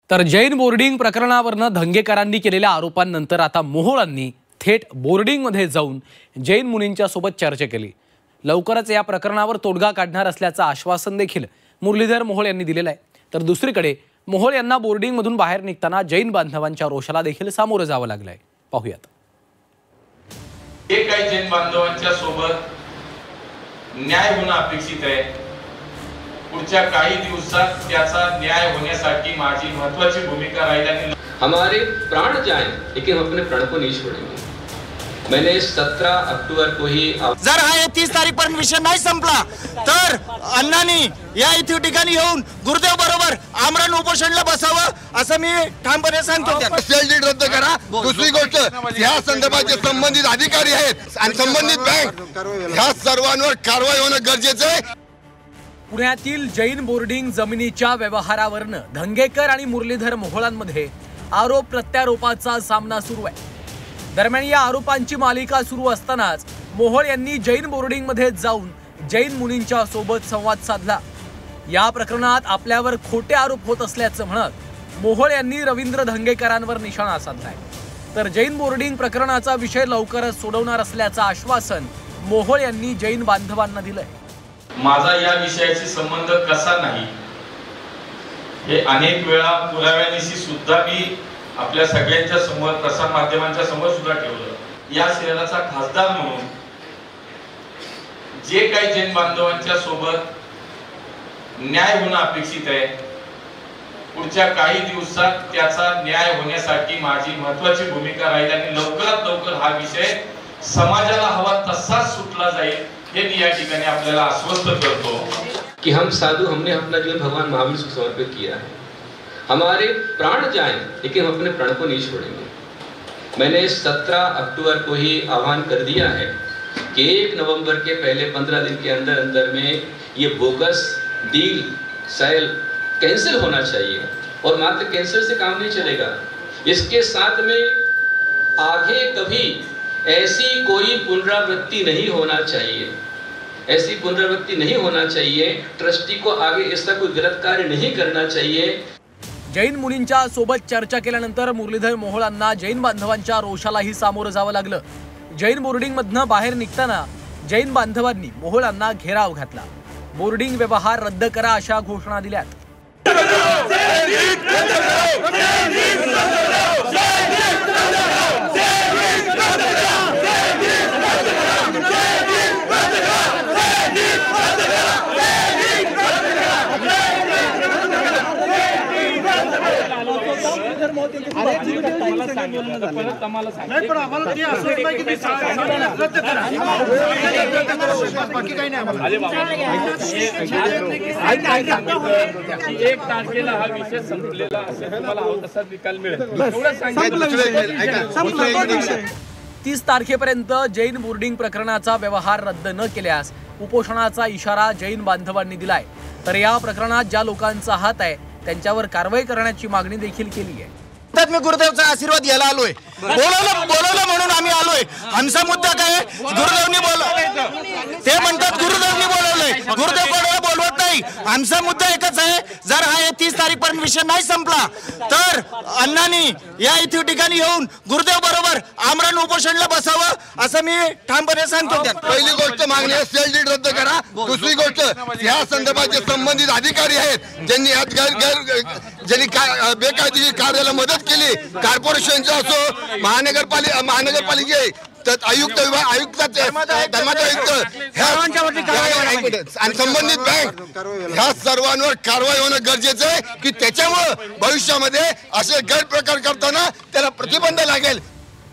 तर जैन बोर्डिंग प्रकरणावरनं धंगेकरांनी केलेल्या आरोपांनंतर आता मोहोळांनी थेट बोर्डिंगमध्ये जाऊन जैन मुनींच्या सोबत चर्चा केली। लवकरच या प्रकरणावर तोडगा काढणार असल्याचं आश्वासन देखील मुरलीधर मोहोळ यांनी दिलेलं आहे। तर दुसरीकडे मोहोळ यांना बोर्डिंगमधून बाहेर निघताना जैन बांधवांच्या रोषाला देखील सामोरं जावं लागलंय। पाहूयात। एक काही जैन बांधवांच्या सोबत न्याय होणं अपेक्षित आहे। पुढच्या काही दिवसात त्याचा न्याय होण्यासाठी माझी महत्त्वाची भूमिका राहिल्याने हमारे प्राण जाएं लेकिन हम अपने प्राण को नहीं छोड़ेंगे। मैंने 17 अक्टूबर को ही जर हा 30 तारीखपर्यंत विषय नाही संपला तर अण्णांनी या इथे ठिकाणी येऊन गुरुदेव बरोबर आमरण उपोषणला बसावं असं मी ठामपणे सांगतो। सेल रद्द करा। दुसरी गोष्ट या संदर्भात जे संबंधित अधिकारी आहेत आणि संबंधित बँक ह्या सर्वांवर कारवाई होणं गरजेचं आहे। पुण्यातील जैन बोर्डिंग जमिनीच्या व्यवहारावरनं धंगेकर आणि मुरलीधर मोहोळांमध्ये आरोप प्रत्यारोपाचा सामना सुरू आहे। दरम्यान या आरोपांची मालिका सुरू असतानाच मोहोळ यांनी जैन बोर्डिंगमध्ये जाऊन जैन मुनींच्या सोबत संवाद साधला। या प्रकरणात आपल्यावर खोटे आरोप होत असल्याचं म्हणत मोहोळ यांनी रवींद्र धंगेकरांवर निशाणा साधलाय। तर जैन बोर्डिंग प्रकरणाचा विषय लवकरच सोडवणार असल्याचं आश्वासन मोहोळ यांनी जैन बांधवांना दिलंय। माझा या विषयाशी संबंध कसा नाही हे अनेक वेळा पुराव्यानिशी सुद्धा मी आपल्या सगळ्यांच्या समोर प्रसार माध्यमांच्या समोर सुद्धा ठेवलं। या शहराचा खासदार म्हणून जे काही जैन बांधवांच्या सोबत न्याय होणं अपेक्षित आहे, पुढच्या काही दिवसात त्याचा न्याय होण्यासाठी माझी महत्त्वाची भूमिका राहिल्याने लवकरात लवकर हा विषय समाजाला हवा तसाच सुटला जाईल हे मी या ठिकाणी आपल्याला आश्वस्त करतो कि हम साधु हमने अपना जीवन भगवान महावीर को समर्पित किया है। हमारे प्राण जाएं लेकिन हम अपने प्राण को नहीं छोड़ेंगे। मैंने 17 अक्टूबर को ही आह्वान कर दिया है कि 1 नवंबर के पहले 15 दिन के अंदर अंदर में ये बोगस डील सेल कैंसिल होना चाहिए और मात्र कैंसिल से काम नहीं चलेगा। इसके साथ में आगे कभी ऐसी कोई पुनरावृत्ति नहीं होना चाहिए, ऐसी पुनरावृत्ति नहीं होना चाहिए। ट्रस्टी को आगे इसका कोई गलत कार्य नहीं करना चाहिए। जैन मुनींच्या सोबत चर्चा केल्यानंतर मुरलीधर मोहोळांना जैन बांधवांच्या रोषालाही सामोरं जावं लागलं। जैन बोर्डिंग मधनं बाहेर निघताना जैन बांधवांनी मोहोळांना घेराव घातला। बोर्डिंग व्यवहार रद्द करा अशा घोषणा दिल्यात। एक तारखेला हा विषय संपलेला असेल, तुम्हाला हवा तसा निकाल मिळेल। 30 तारखेपर्यंत जैन बोर्डिंग प्रकरणाचा व्यवहार रद्द न केल्यास उपोषणाचा इशारा जैन बांधवांनी दिलाय। तर या प्रकरणात ज्या लोकांचा हात आहे त्यांच्यावर कारवाई करण्याची मागणी देखील केली आहे। मी गुरुदेवचा आशीर्वाद घ्यायला आलोय, बोलवलं म्हणून आम्ही आलोय। आमचा मुद्दा काय? गुरुदेवनी ते म्हणतात गुरुदेवनी बोलवलंय, गुरुदेव कोणाला बोलवत नाही। आमचा मुद्दा एकच आहे, जर हा 30 तारीखपर्यंत विषय नाही संपला तर अण्णांनी या इथे ठिकाणी येऊन गुरुदेव बरोबर आमरण उपोषणला बसावं असं मी ठामपणे सांगतो। पहिली गोष्ट मागणी आहे सेल डीड रद्द करा। दुसरी गोष्ट या संदर्भात जे संबंधित अधिकारी आहेत ज्यांनी बेकायदेशीर कार्याला मदत केली, कॉर्पोरेशनचा असो महानगरपालिके आयुक्त विभाग धर्माचे आयुक्त आणि संबंधित बँक ह्या सर्वांवर कारवाई होणं गरजेचं आहे की त्याच्यामुळे भविष्यामध्ये असे गैरप्रकार करताना त्याला प्रतिबंध लागेल।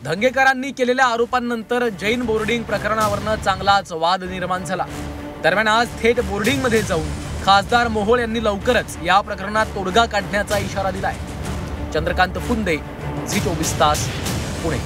धंगेकरांनी केलेल्या आरोपांनंतर जैन बोर्डिंग प्रकरणावरनं चांगलाच वाद निर्माण झाला। दरम्यान आज थेट बोर्डिंगमध्ये जाऊन खासदार मोहोळ यांनी लवकरच या प्रकरणात तोडगा काढण्याचा इशारा दिलाय। चंद्रकांत फुंदे, झी 24 तास, पुणे।